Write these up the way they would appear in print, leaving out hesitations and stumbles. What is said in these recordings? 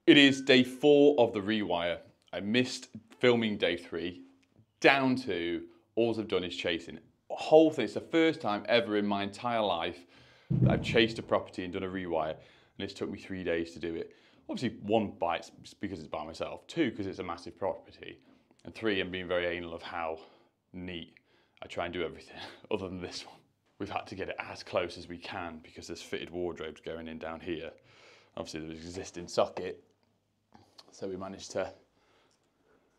It is day 4 of the rewire. I missed filming day 3 down to all I've done is chasing. The whole thing, it's the first time ever in my entire life that I've chased a property and done a rewire, and it's took me 3 days to do it. Obviously, 1, because it's by myself, 2, because it's a massive property, and 3, I'm being very anal of how neat I try and do everything other than this one. We've had to get it as close as we can because there's fitted wardrobes going in down here. Obviously, there's an existing socket, so we managed to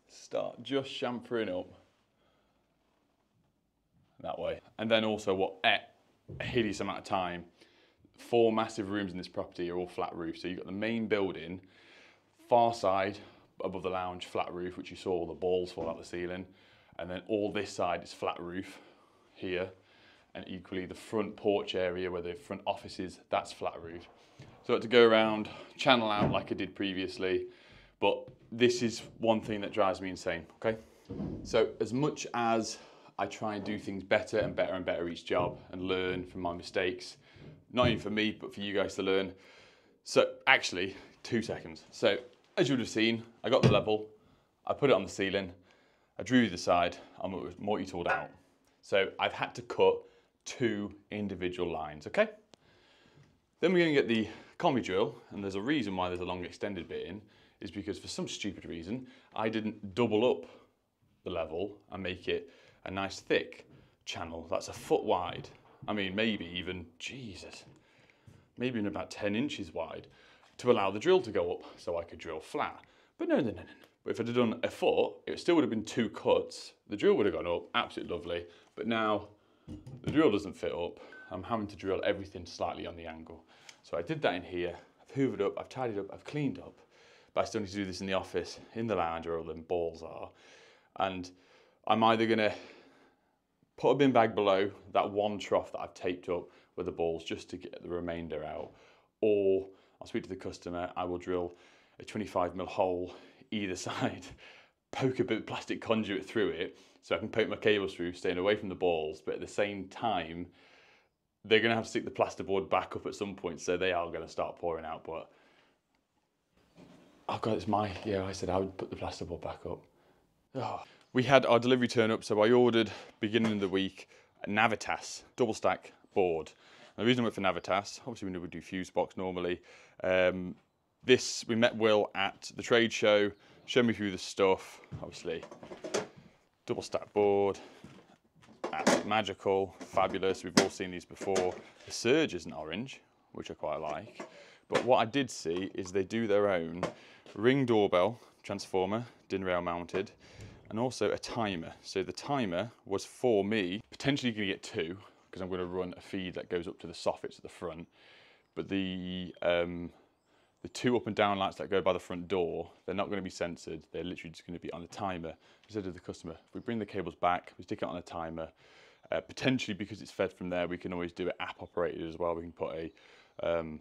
start just chamfering up that way. And then also what ate a hideous amount of time, 4 massive rooms in this property are all flat roof. So you've got the main building, far side above the lounge, flat roof, which you saw all the balls fall out the ceiling. And then all this side is flat roof here. And equally the front porch area where the front office is, that's flat roof. So I had to go around, channel out like I did previously. But this is one thing that drives me insane, okay? So as much as I try and do things better and better and better each job and learn from my mistakes, not only for me, but for you guys to learn. So actually, 2 seconds. So as you would have seen, I got the level, I put it on the ceiling, I drew the side, I'm multi-tooled out. So I've had to cut 2 individual lines, okay? Then we're gonna get the combi drill, and there's a reason why there's a long extended bit in, is because for some stupid reason, I didn't double up the level and make it a nice thick channel that's a foot wide. I mean, maybe even, Jesus, maybe even about 10 inches wide to allow the drill to go up so I could drill flat. But no. But if I'd have done a foot, it still would have been 2 cuts. The drill would have gone up, absolutely lovely. But now the drill doesn't fit up. I'm having to drill everything slightly on the angle. So I did that in here. I've hoovered up, I've tidied up, I've cleaned up. But I still need to do this in the office, in the lounge where all them balls are. And I'm either gonna put a bin bag below that one trough that I've taped up with the balls just to get the remainder out, or I'll speak to the customer, I will drill a 25mm hole either side, poke a bit of plastic conduit through it so I can poke my cables through, staying away from the balls, but at the same time, they're gonna have to stick the plasterboard back up at some point, so they are gonna start pouring out, but oh God, I said I would put the plasterboard back up. Oh. We had our delivery turn up, so I ordered, beginning of the week, a Navitas double stack board. And the reason I went for Navitas, obviously we would do Fusebox normally. We met Will at the trade show, showed me through the stuff, obviously. Double stack board, absolutely magical, fabulous. We've all seen these before. The Surge isn't orange, which I quite like. But what I did see is they do their own Ring doorbell, transformer, DIN rail mounted, and also a timer. So the timer was for me, potentially going to get 2, because I'm going to run a feed that goes up to the soffits at the front. But the 2 up and down lights that go by the front door, they're not going to be censored. They're literally just going to be on the timer. I said to the customer, if we bring the cables back, we stick it on a timer. Potentially, because it's fed from there, we can always do it app operated as well. We can put a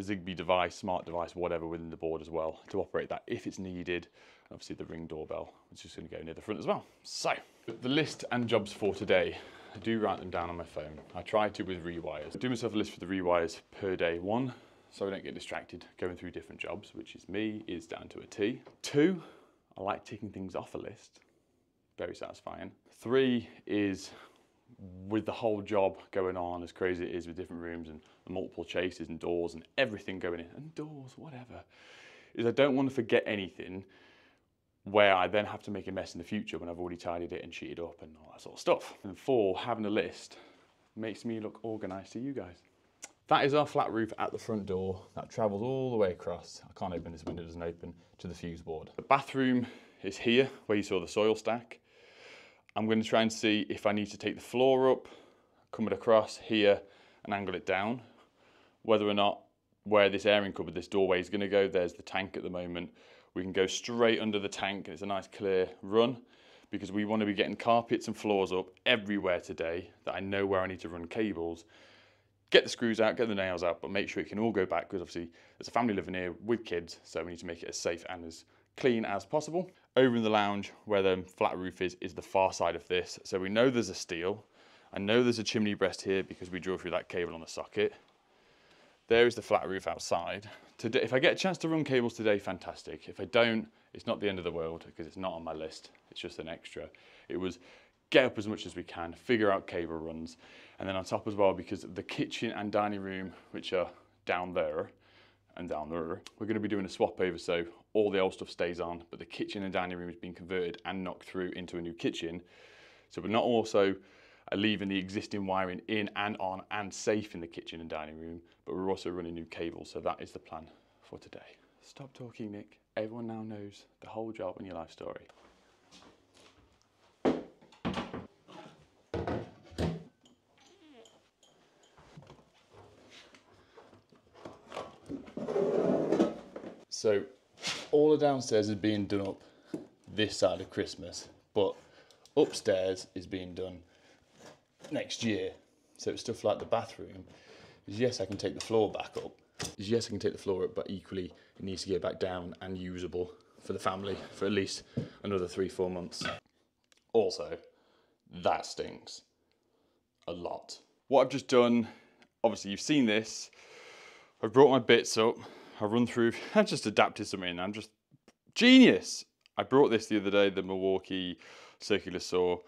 Zigbee device, smart device, whatever within the board as well to operate that if it's needed. Obviously the Ring doorbell, which is going to go near the front as well. So the list and jobs for today, I do write them down on my phone. I try to with rewires. I do myself a list for the rewires per day. 1, so I don't get distracted going through different jobs, which is me, is down to a T. 2, I like ticking things off a list. Very satisfying. 3 is with the whole job going on, as crazy it is with different rooms and multiple chases and doors and everything going in, and doors, whatever, is I don't want to forget anything where I then have to make a mess in the future when I've already tidied it and sheeted up and all that sort of stuff. And 4, having a list makes me look organised to you guys. That is our flat roof at the front door that travels all the way across. I can't open this window, it doesn't open, to the fuse board. The bathroom is here, where you saw the soil stack. I'm going to try and see if I need to take the floor up, come it across here and angle it down. Whether or not where this airing cupboard, this doorway is going to go, there's the tank at the moment. We can go straight under the tank and it's a nice clear run, because we want to be getting carpets and floors up everywhere today that I know where I need to run cables. Get the screws out, get the nails out, but make sure it can all go back, because obviously there's a family living here with kids, so we need to make it as safe and as clean as possible. Over in the lounge where the flat roof is the far side of this. So we know there's a steel. I know there's a chimney breast here because we drew through that cable on the socket. There is the flat roof outside. today, if I get a chance to run cables today, fantastic. If I don't, it's not the end of the world because it's not on my list. It's just an extra. It was get up as much as we can, figure out cable runs, and then on top as well, because the kitchen and dining room, which are down there and down there, we're going to be doing a swap over, so all the old stuff stays on, but the kitchen and dining room has been converted and knocked through into a new kitchen. So we're not also leaving the existing wiring in and on and safe in the kitchen and dining room, but we're also running new cables, so that is the plan for today. Stop talking, Nick. Everyone now knows the whole job and your life story. So all the downstairs is being done up this side of Christmas, but upstairs is being done next year. So it's stuff like the bathroom. Yes, I can take the floor back up. Yes, I can take the floor up, but equally it needs to get back down and usable for the family for at least another 3-4 months. Also, that stinks a lot. What I've just done, obviously you've seen this, I've brought my bits up, I've run through, I've just adapted something, I'm just genius. I brought this the other day, the Milwaukee circular saw.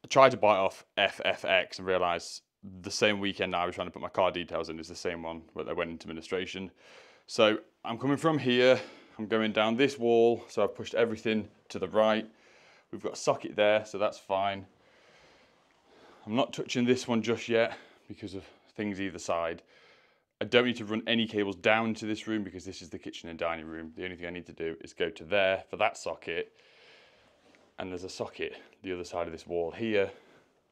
I tried to buy it off FFX and realised the same weekend I was trying to put my card details in is the same one, but they went into administration. So I'm coming from here, I'm going down this wall, so I've pushed everything to the right. We've got a socket there, so that's fine. I'm not touching this one just yet because of things either side. I don't need to run any cables down into this room because this is the kitchen and dining room. The only thing I need to do is go to there for that socket, and there's a socket the other side of this wall here,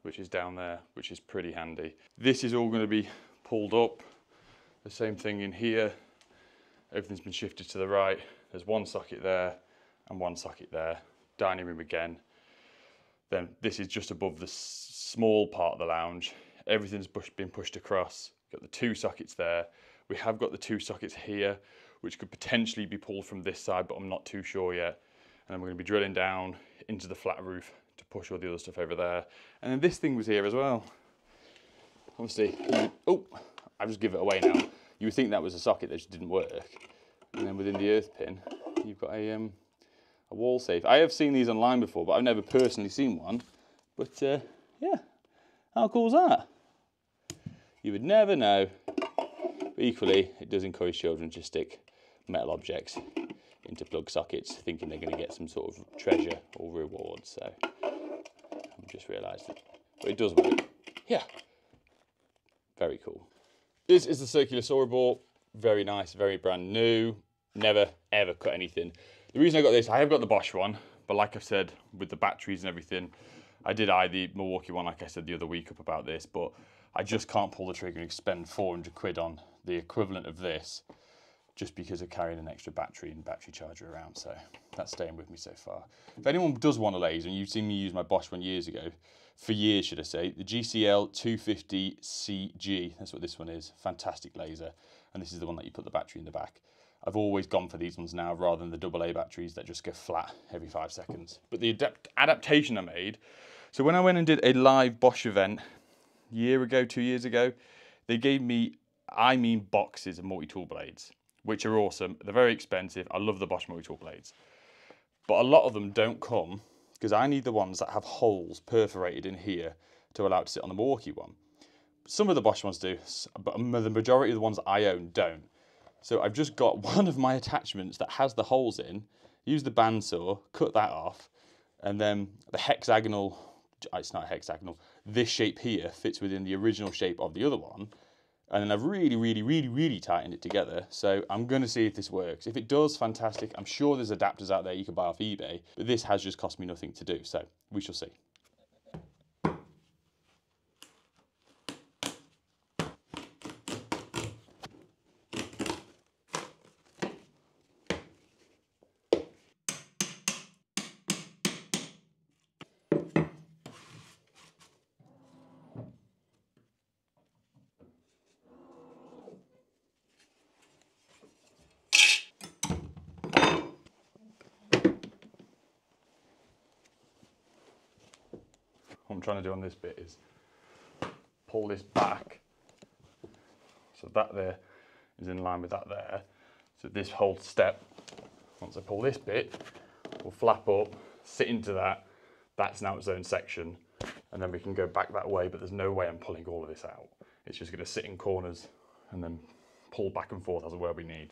which is down there, which is pretty handy. This is all going to be pulled up. The same thing in here. Everything's been shifted to the right. There's one socket there and one socket there. Dining room again. Then this is just above the small part of the lounge. Everything's been pushed across. Got the 2 sockets there. We have got the 2 sockets here, which could potentially be pulled from this side, but I'm not too sure yet. And then we're going to be drilling down into the flat roof to push all the other stuff over there. And then this thing was here as well. Obviously, oh, I'll just give it away now. You would think that was a socket that just didn't work. And then within the earth pin, you've got a wall safe. I have seen these online before, but I've never personally seen one. But yeah, how cool is that? You would never know. But equally, it does encourage children to stick metal objects into plug sockets, thinking they're going to get some sort of treasure or reward. So I've just realised it. But it does work. Yeah. Very cool. This is the circular saw I bought. Very nice, very brand new. Never, ever cut anything. The reason I got this, I have got the Bosch one, but like I've said, with the batteries and everything, I did eye the Milwaukee one, like I said the other week up about this, but I just can't pull the trigger and spend 400 quid on the equivalent of this just because of carrying an extra battery and battery charger around. So that's staying with me so far. If anyone does want a laser, and you've seen me use my Bosch one years ago, for years should I say, the GCL 250CG, that's what this one is, fantastic laser. And this is the one that you put the battery in the back. I've always gone for these ones now rather than the AA batteries that just go flat every 5 seconds. But the adaptation I made, so when I went and did a live Bosch event year ago, 2 years ago, they gave me, boxes of multi-tool blades, which are awesome. They're very expensive. I love the Bosch multi-tool blades. But a lot of them don't come because I need the ones that have holes perforated in here to allow it to sit on the Milwaukee one. Some of the Bosch ones do, but the majority of the ones that I own don't. So I've just got one of my attachments that has the holes in, use the bandsaw, cut that off, and then the hexagonal, it's not hexagonal, this shape here fits within the original shape of the other one. And then I've really tightened it together. So I'm going to see if this works. If it does, fantastic. I'm sure there's adapters out there you can buy off eBay, but this has just cost me nothing to do. So we shall see. What I'm trying to do on this bit is pull this back, so that there is in line with that there, So this whole step, once I pull this bit, will flap up, sit into that. That's now its own section. And then we can go back that way, but there's no way I'm pulling all of this out. It's just gonna sit in corners and then pull back and forth as of where we need.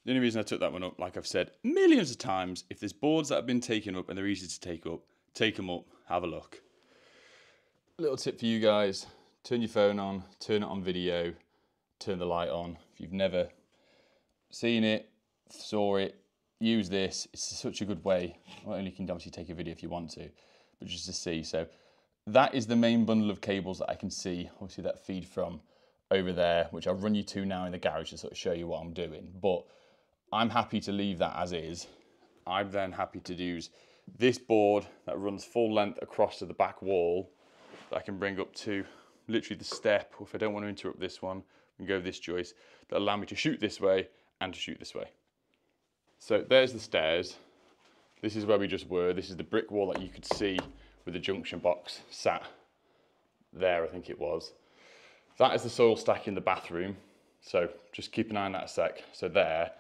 The only reason I took that one up, like I've said millions of times, if there's boards that have been taken up and they're easy to take up, take them up, have a look. Little tip for you guys, turn your phone on, turn it on video, turn the light on. If you've never seen it, saw it, use this. It's such a good way. Not only can you obviously take a video if you want to, but just to see. So that is the main bundle of cables that I can see, obviously that feed from over there, which I'll run you to now in the garage to sort of show you what I'm doing. But I'm happy to leave that as is. I'm then happy to use this board that runs full length across to the back wall that I can bring up to literally the step, or if I don't want to interrupt this one, we can go this joist, that allow me to shoot this way and to shoot this way. So there's the stairs. This is where we just were. This is the brick wall that you could see with the junction box sat there, I think it was. That is the soil stack in the bathroom. So just keep an eye on that a sec. So there.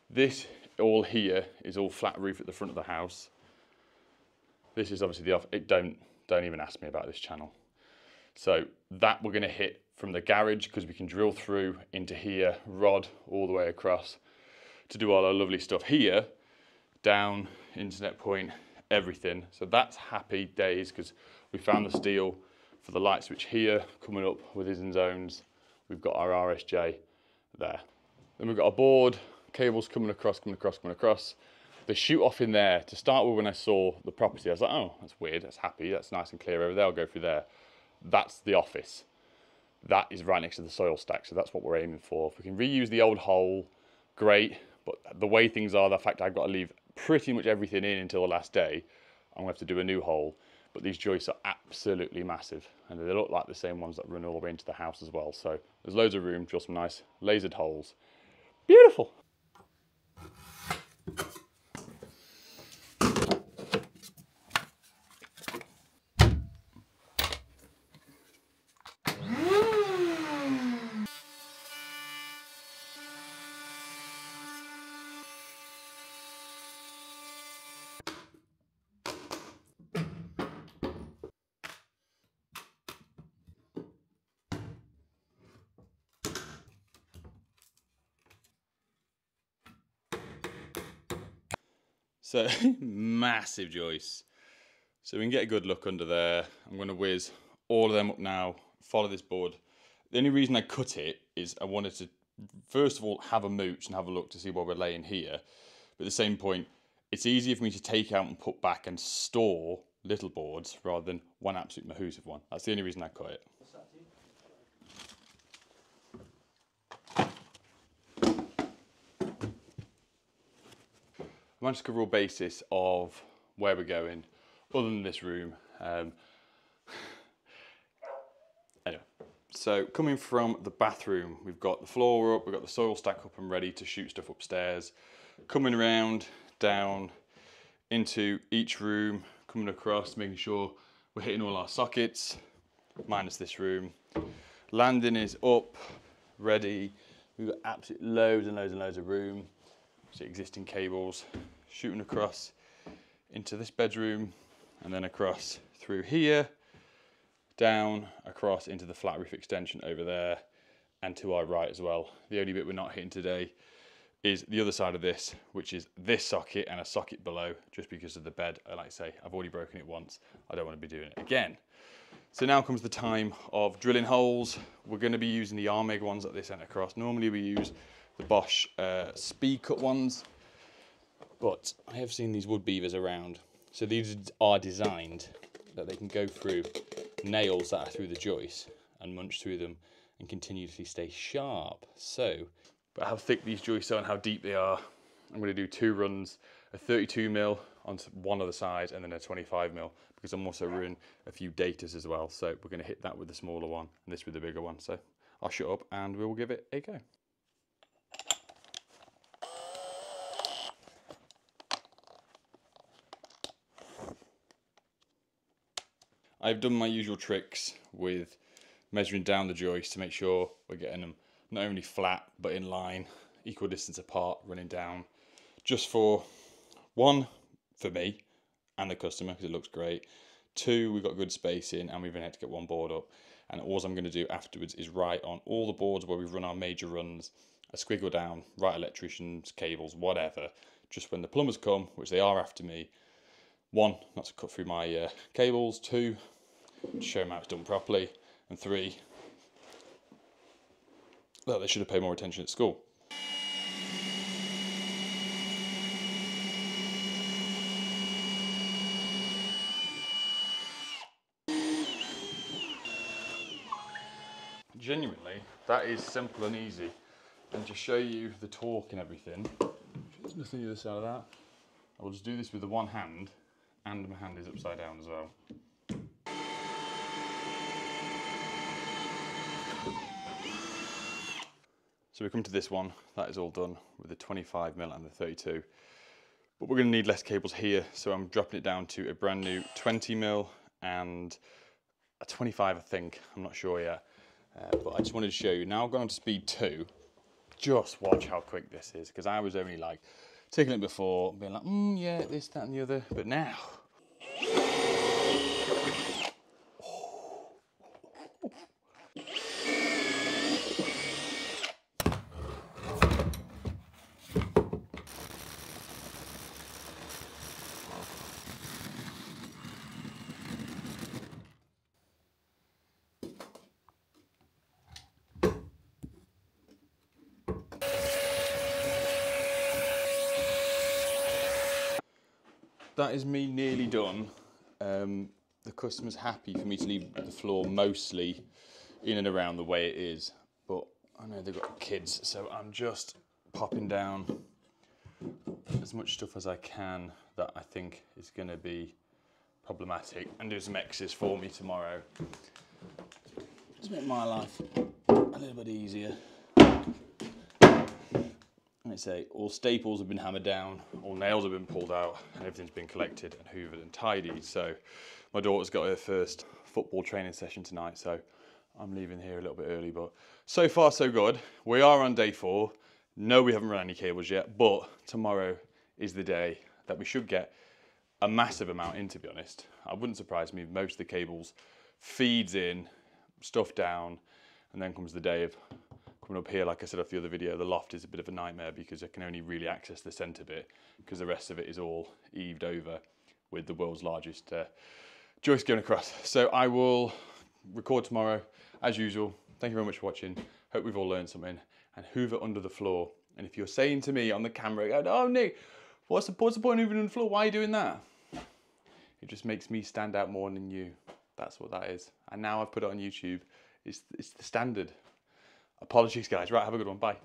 This all here is all flat roof at the front of the house. This is obviously the off. Don't even ask me about this channel. So that we're going to hit from the garage because we can drill through into here, rod all the way across to do all our lovely stuff here, down, internet point, everything. So that's happy days because we found the steel for the light switch here coming up with his and zones. We've got our RSJ there. Then we've got a board. Cables coming across. They shoot off in there. To start with, when I saw the property, I was like, oh, that's weird, that's happy, that's nice and clear over there, I'll go through there. That's the office. That is right next to the soil stack, so that's what we're aiming for. If we can reuse the old hole, great, but the way things are, the fact I've got to leave pretty much everything in until the last day, I'm going to have to do a new hole. But these joists are absolutely massive, and they look like the same ones that run all the way into the house as well. So there's loads of room, drill some nice lasered holes. Beautiful. So massive joists. So we can get a good look under there. I'm going to whiz all of them up now, follow this board. The only reason I cut it is I wanted to, first of all, have a mooch and have a look to see what we're laying here. But at the same point, it's easier for me to take out and put back and store little boards rather than one absolute mahoosive one. That's the only reason I cut it. I managed to cover all basis of where we're going, other than this room. Anyway, so coming from the bathroom, we've got the floor up, we've got the soil stack up and ready to shoot stuff upstairs. Coming around, down into each room, coming across, making sure we're hitting all our sockets, minus this room. Landing is up, ready. We've got absolutely loads and loads and loads of room. So existing cables shooting across into this bedroom and then across through here, down across into the flat roof extension over there and to our right as well. The only bit we're not hitting today is the other side of this, which is this socket and a socket below, just because of the bed. Like I say, I've already broken it once. I don't want to be doing it again. So now comes the time of drilling holes. We're going to be using the Armeg ones that they sent across. Normally we use the Bosch speed cut ones, but I have seen these wood beavers around. So these are designed that they can go through nails that are through the joist and munch through them and continuously stay sharp. So, but how thick these joists are and how deep they are, I'm going to do 2 runs, a 32mm onto one of the sides and then a 25mm, because I'm also running a few datas as well. So we're going to hit that with the smaller one and this with the bigger one. So I'll shut up and we'll give it a go. I've done my usual tricks with measuring down the joist to make sure we're getting them not only flat but in line, equal distance apart, running down, just for one, for me and the customer, because it looks great. Two, we've got good spacing and we've been able to get one board up. And all I'm going to do afterwards is write on all the boards where we run our major runs a squiggle down, write electricians, cables, whatever, just when the plumbers come, which they are after me. One, not to cut through my cables. Two, to show them how it's done properly. And three, well, they should have paid more attention at school. Genuinely, that is simple and easy. And to show you the torque and everything, there's nothing on the other side of that. I will just do this with the one hand, and my hand is upside down as well. So we come to this one, that is all done with the 25mm and the 32. But we're going to need less cables here, so I'm dropping it down to a brand new 20mm and a 25, I think, I'm not sure yet. But I just wanted to show you. Now I've gone on to speed 2. Just watch how quick this is, because I was only like taking it before, being like, yeah, this, that, and the other. But now, that is me nearly done. The customer's happy for me to leave the floor mostly in and around the way it is, but I know they've got kids, so I'm just popping down as much stuff as I can that I think is going to be problematic, and do some X's for me tomorrow. Just make my life a little bit easier. I say all staples have been hammered down, all nails have been pulled out, and everything's been collected and hoovered and tidied. So my daughter's got her first football training session tonight, so I'm leaving here a little bit early. But so far so good. We are on day 4. No, we haven't run any cables yet, but tomorrow is the day that we should get a massive amount in, to be honest. I wouldn't surprise me if most of the cables feeds in, stuff down, and then comes the day of coming up here. Like I said off the other video, the loft is a bit of a nightmare because I can only really access the centre bit, because the rest of it is all eaved over with the world's largest joist going across. So I will record tomorrow as usual. Thank you very much for watching. Hope we've all learned something. And hoover under the floor. And if you're saying to me on the camera, oh Nick, what's the point of hoovering under the floor? Why are you doing that? It just makes me stand out more than you. That's what that is. And now I've put it on YouTube. It's the standard. Apologies guys. Right, have a good one. Bye.